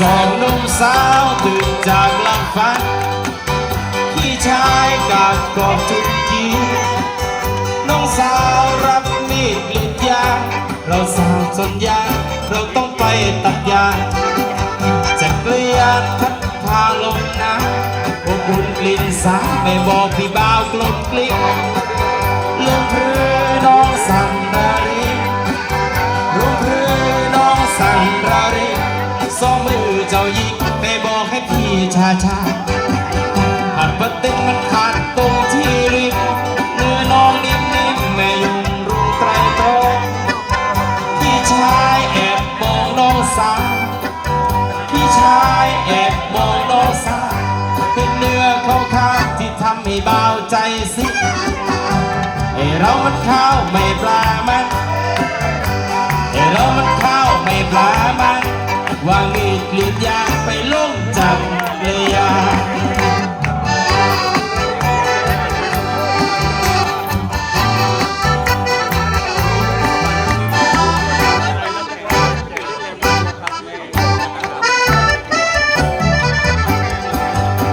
สองหนุ่มสาวตื่นจากหลับฝันพี่ชายกับกอบทุกทีน้องสาวรับมีดกรีดยางเราสาวสนยางเราต้องไปตัดยางจักรยานพัดพาลมน้ำอบอุ่นกลิ่นสาไม่บอกพี่บ่าวกลมกลิ้งลมพรือน้องสั่นระริงลมพรือน้องสั่นระริงสองมือเจ้าหญิงไม่บอกให้พี่ช้าช้าหัดปะเต็งมันขาดตรงที่ริมเนื้อน้องนิ่มๆไม่ยุ่งรุงไตรตรองพี่ชายแอบมองน้องสาวพี่ชายแอบมองน้องสาวเป็นเนื้อเขาข้างที่ทำให้เบาใจสิไอเรามันข้าวไม่ปลามันไอเรามันข้าวไม่ปลามันวางมีดกรีดยางไปลงจับเลยยา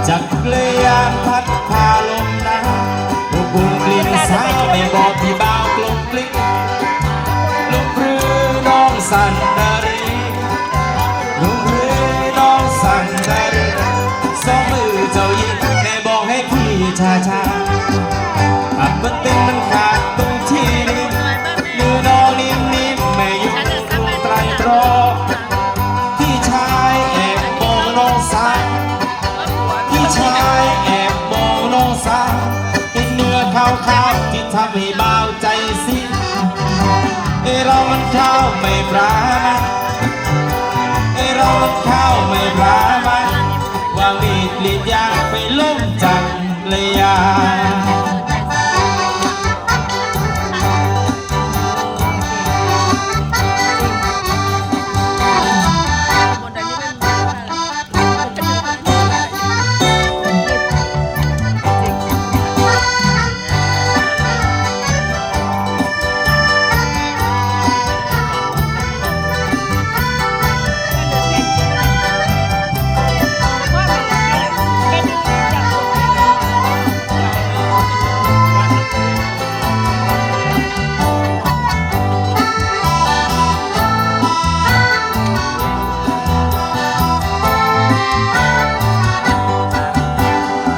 จักรยานพัดพาลมน้ำอบอุ่นกลิ่นสาวไม่บอกพี่บ่าวกลมกลิ้งลมพรือน้องสั่นระริงลมพรือน้องสั่นระริงสองมือเจ้าหญิงแม่บอกให้พี่ช้าช้าอับมันเต็มมันขาดตรงที่ริมมือน้องนิ่มๆไม่ยุ่งรุงไตรตรองพี่ชายแอบมองน้องสาวพี่ชายแอบมองน้องสาวเป็นเนื้อขาวๆที่ทำให้เบาใจสิเอเรามันข้าวไม่ปลามันเอเรามันข้าวไม่ปลามันวางมีดกรีดยางไปล้มจักรยาน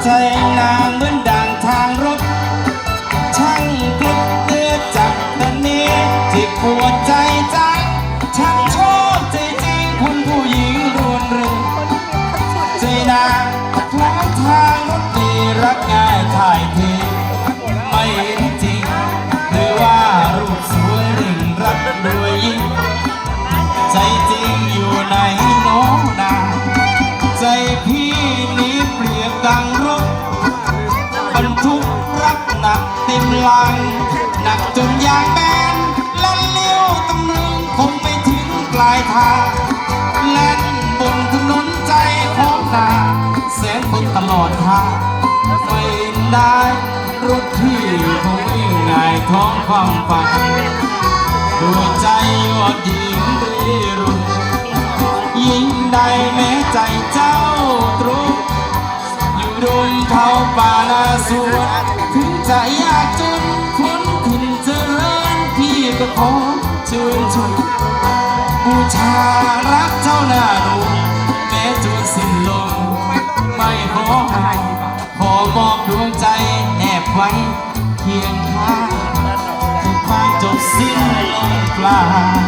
ใจนางเหมือนดังทางรถช่างกลุกเลือดจากตอนนี้ที่ปวดใจจังช่างชอบใจจริงคุณผู้หญิงรวนเรือใจนางคล้ายทางรถดีรักง่ายถ่ายเทไม่เห็นจริงหรือว่ารูปสวยริ่งรักรวยยิ่งใจจริงอยู่ในน้องนาใจพี่นี้เปรียบดังรถบรรทุกรักหนักเต็มลังหนักจนยางแบนลั่นเลี้ยวตำลึงคงไม่ถึงปลายทางแล่นบนถนนใจของนาแสนคนตลอดทางไม่ได้รถที่คงวิ่งง่ายท้องความฝันด้วยใจยอดหญิงดีรุ่งยิ่งได้แม้ใจเจ้าตรงอยู่ดมเผาป่านาสวนถึงจะยากจนคนถิ่นเจริญพี่ก็ขอเชิญชวนบูชารักเจ้าหน้าหนุ่มแม้จนสิ้นลมไม่ขอให้ขอมอบดวงใจแนบไว้เคียงข้างทุกความจบสิ้นลงปลาย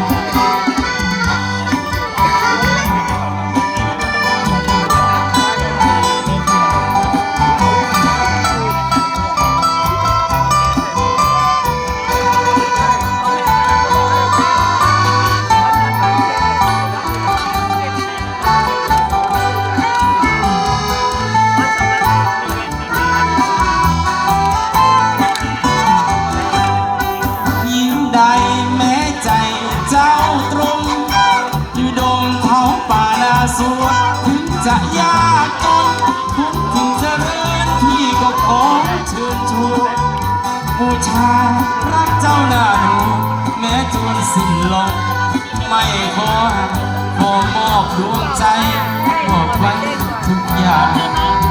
สวนถึงจะยากจนทุกถึงเจริญพี่ก็ขอเชิญชวนบูชารักเจ้าหน้าหนูแม้จนสิ้นลมไม่ขอข ขอมอบดวงใจมอบไว้ทุกอย่าง